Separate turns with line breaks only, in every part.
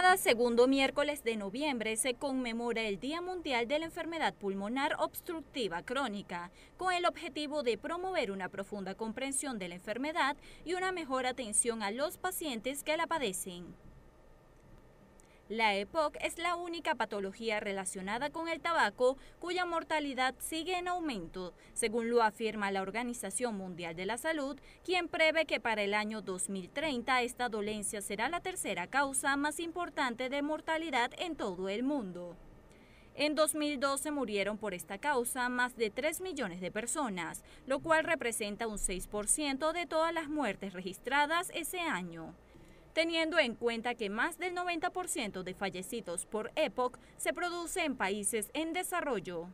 Cada segundo miércoles de noviembre se conmemora el Día Mundial de la Enfermedad Pulmonar Obstructiva Crónica, con el objetivo de promover una profunda comprensión de la enfermedad y una mejor atención a los pacientes que la padecen. La EPOC es la única patología relacionada con el tabaco cuya mortalidad sigue en aumento, según lo afirma la Organización Mundial de la Salud, quien prevé que para el año 2030 esta dolencia será la tercera causa más importante de mortalidad en todo el mundo. En 2012 murieron por esta causa más de 3 millones de personas, lo cual representa un 6% de todas las muertes registradas ese año. Teniendo en cuenta que más del 90% de fallecidos por EPOC se produce en países en desarrollo.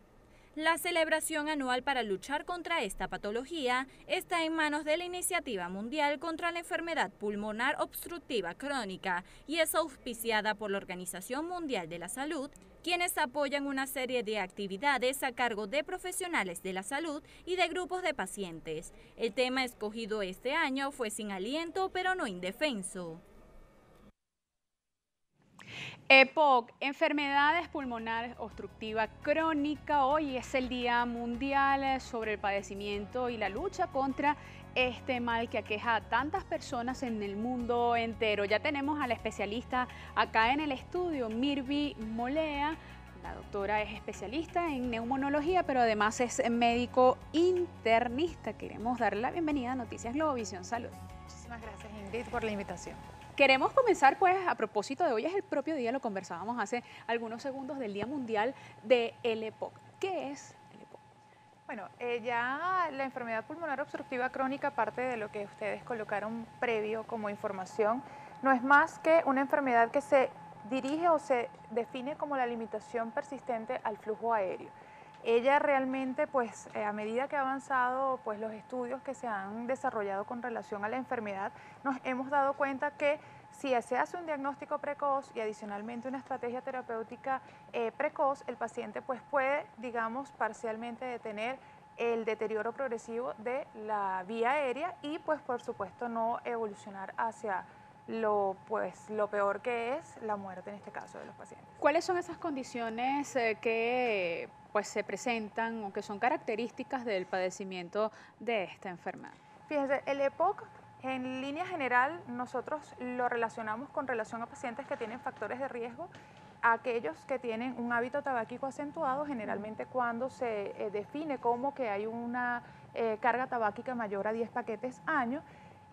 La celebración anual para luchar contra esta patología está en manos de la Iniciativa Mundial contra la Enfermedad Pulmonar Obstructiva Crónica y es auspiciada por la Organización Mundial de la Salud, quienes apoyan una serie de actividades a cargo de profesionales de la salud y de grupos de pacientes. El tema escogido este año fue sin aliento pero no indefenso.
EPOC, enfermedades pulmonares obstructiva crónica. Hoy es el Día Mundial sobre el padecimiento y la lucha contra este mal que aqueja a tantas personas en el mundo entero. Ya tenemos a la especialista acá en el estudio, Mirvi Molea. La doctora es especialista en neumonología, pero además es médico internista. Queremos darle la bienvenida a Noticias Globovisión Salud.
Muchísimas gracias, Ingrid, por la invitación.
Queremos comenzar, pues, a propósito de hoy es el propio día, lo conversábamos hace algunos segundos, del Día Mundial de el EPOC. ¿Qué es el EPOC?
Bueno, ya la enfermedad pulmonar obstructiva crónica, parte de lo que ustedes colocaron previo como información, no es más que una enfermedad que se dirige o se define como la limitación persistente al flujo aéreo. Ella realmente, pues, a medida que ha avanzado, pues, los estudios que se han desarrollado con relación a la enfermedad, nos hemos dado cuenta que si se hace un diagnóstico precoz y adicionalmente una estrategia terapéutica precoz, el paciente, pues, puede, digamos, parcialmente detener el deterioro progresivo de la vía aérea y, pues, por supuesto, no evolucionar hacia lo peor, que es la muerte en este caso de los pacientes.
¿Cuáles son esas condiciones que pues se presentan o que son características del padecimiento de esta enfermedad?
Fíjense, el EPOC en línea general nosotros lo relacionamos con relación a pacientes que tienen factores de riesgo, aquellos que tienen un hábito tabáquico acentuado, generalmente cuando se define como que hay una carga tabáquica mayor a 10 paquetes año.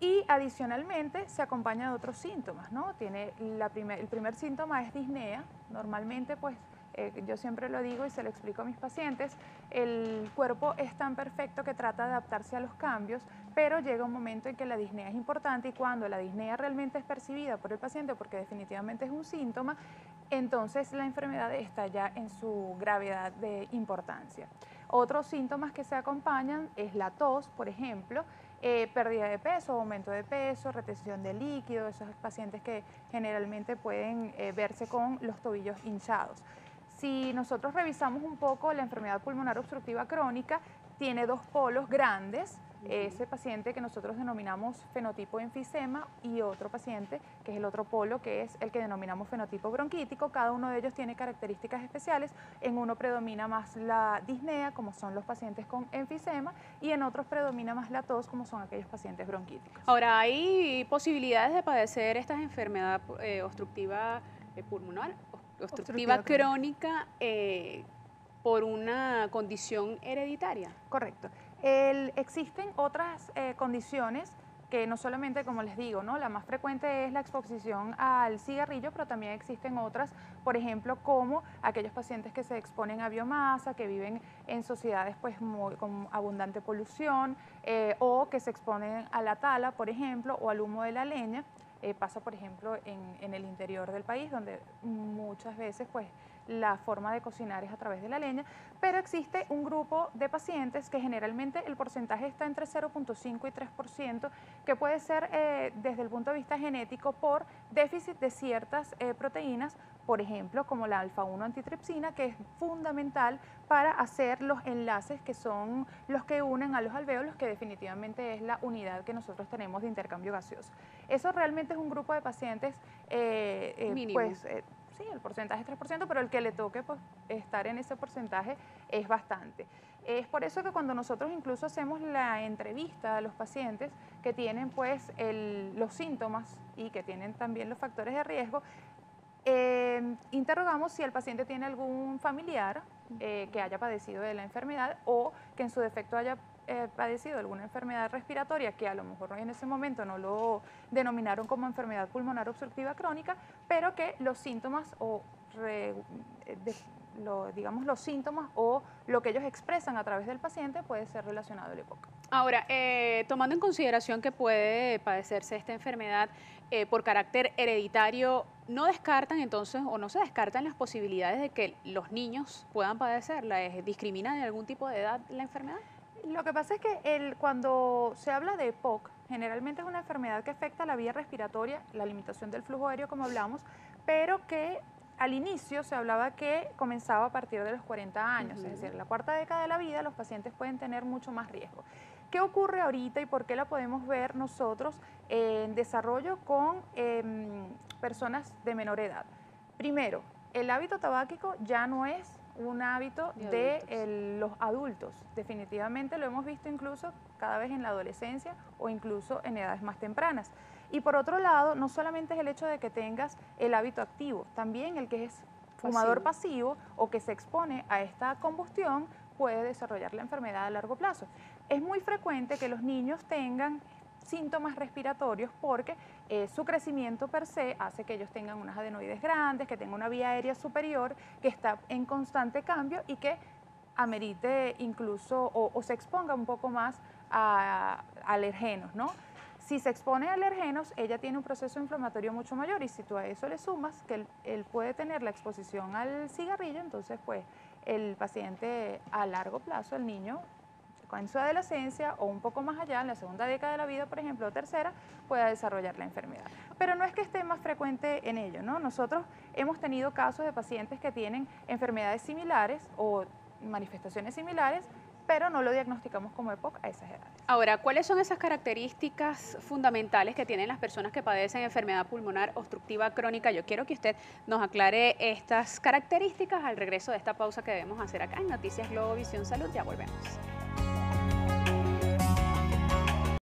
Y adicionalmente se acompaña de otros síntomas, ¿no? El primer síntoma es disnea. Normalmente, pues, yo siempre lo digo y se lo explico a mis pacientes, el cuerpo es tan perfecto que trata de adaptarse a los cambios, pero llega un momento en que la disnea es importante y cuando la disnea realmente es percibida por el paciente, porque definitivamente es un síntoma, entonces la enfermedad está ya en su gravedad de importancia. Otros síntomas que se acompañan es la tos, por ejemplo, pérdida de peso, aumento de peso, retención de líquido, esos pacientes que generalmente pueden verse con los tobillos hinchados. Si nosotros revisamos un poco la enfermedad pulmonar obstructiva crónica, tiene dos polos grandes, ese paciente que nosotros denominamos fenotipo enfisema y otro paciente que es el otro polo, que es el que denominamos fenotipo bronquítico. Cada uno de ellos tiene características especiales. En uno predomina más la disnea, como son los pacientes con enfisema, y en otros predomina más la tos, como son aquellos pacientes bronquíticos.
Ahora, ¿hay posibilidades de padecer esta enfermedad obstructiva pulmonar, obstructiva crónica, por una condición hereditaria?
Correcto. Existen otras condiciones que no solamente, como les digo, ¿no? La más frecuente es la exposición al cigarrillo, pero también existen otras, por ejemplo, como aquellos pacientes que se exponen a biomasa, que viven en sociedades, pues, con abundante polución, o que se exponen a la tala, por ejemplo, o al humo de la leña. Pasa, por ejemplo, en el interior del país, donde muchas veces, pues, la forma de cocinar es a través de la leña, pero existe un grupo de pacientes que generalmente el porcentaje está entre 0,5 y 3%, que puede ser desde el punto de vista genético por déficit de ciertas proteínas, por ejemplo, como la alfa-1 antitripsina, que es fundamental para hacer los enlaces que son los que unen a los alvéolos, que definitivamente es la unidad que nosotros tenemos de intercambio gaseoso. Eso realmente es un grupo de pacientes, sí, el porcentaje es 3%, pero el que le toque pues, estar en ese porcentaje es bastante. Es por eso que cuando nosotros incluso hacemos la entrevista a los pacientes que tienen pues los síntomas y que tienen también los factores de riesgo, interrogamos si el paciente tiene algún familiar que haya padecido de la enfermedad o que en su defecto haya padecido alguna enfermedad respiratoria que a lo mejor en ese momento no lo denominaron como enfermedad pulmonar obstructiva crónica, pero que los síntomas digamos los síntomas o lo que ellos expresan a través del paciente puede ser relacionado al EPOC.
Ahora, tomando en consideración que puede padecerse esta enfermedad por carácter hereditario, ¿no descartan entonces o no se descartan las posibilidades de que los niños puedan padecerla? ¿Discrimina de algún tipo de edad la enfermedad?
Lo que pasa es que cuando se habla de EPOC, generalmente es una enfermedad que afecta la vía respiratoria, la limitación del flujo aéreo como hablamos, pero que al inicio se hablaba que comenzaba a partir de los 40 años, es decir, la cuarta década de la vida los pacientes pueden tener mucho más riesgo. ¿Qué ocurre ahorita y por qué la podemos ver nosotros en desarrollo con personas de menor edad? Primero, el hábito tabáquico ya no es un hábito de los adultos. Definitivamente lo hemos visto incluso cada vez en la adolescencia o incluso en edades más tempranas. Y por otro lado, no solamente es el hecho de que tengas el hábito activo, también el que es fumador pasivo o que se expone a esta combustión puede desarrollar la enfermedad a largo plazo. Es muy frecuente que los niños tengan síntomas respiratorios porque su crecimiento per se hace que ellos tengan unas adenoides grandes, que tengan una vía aérea superior que está en constante cambio y que amerite incluso o se exponga un poco más a alergenos, ¿no? Si se expone a alergenos, ella tiene un proceso inflamatorio mucho mayor y si tú a eso le sumas que él puede tener la exposición al cigarrillo, entonces pues el paciente a largo plazo, el niño, en su adolescencia o un poco más allá, en la segunda década de la vida, por ejemplo, o tercera, pueda desarrollar la enfermedad. Pero no es que esté más frecuente en ello, ¿no? Nosotros hemos tenido casos de pacientes que tienen enfermedades similares o manifestaciones similares, pero no lo diagnosticamos como EPOC a esas edades.
Ahora, ¿cuáles son esas características fundamentales que tienen las personas que padecen enfermedad pulmonar obstructiva crónica? Yo quiero que usted nos aclare estas características al regreso de esta pausa que debemos hacer acá en Noticias Globo Visión Salud. Ya volvemos.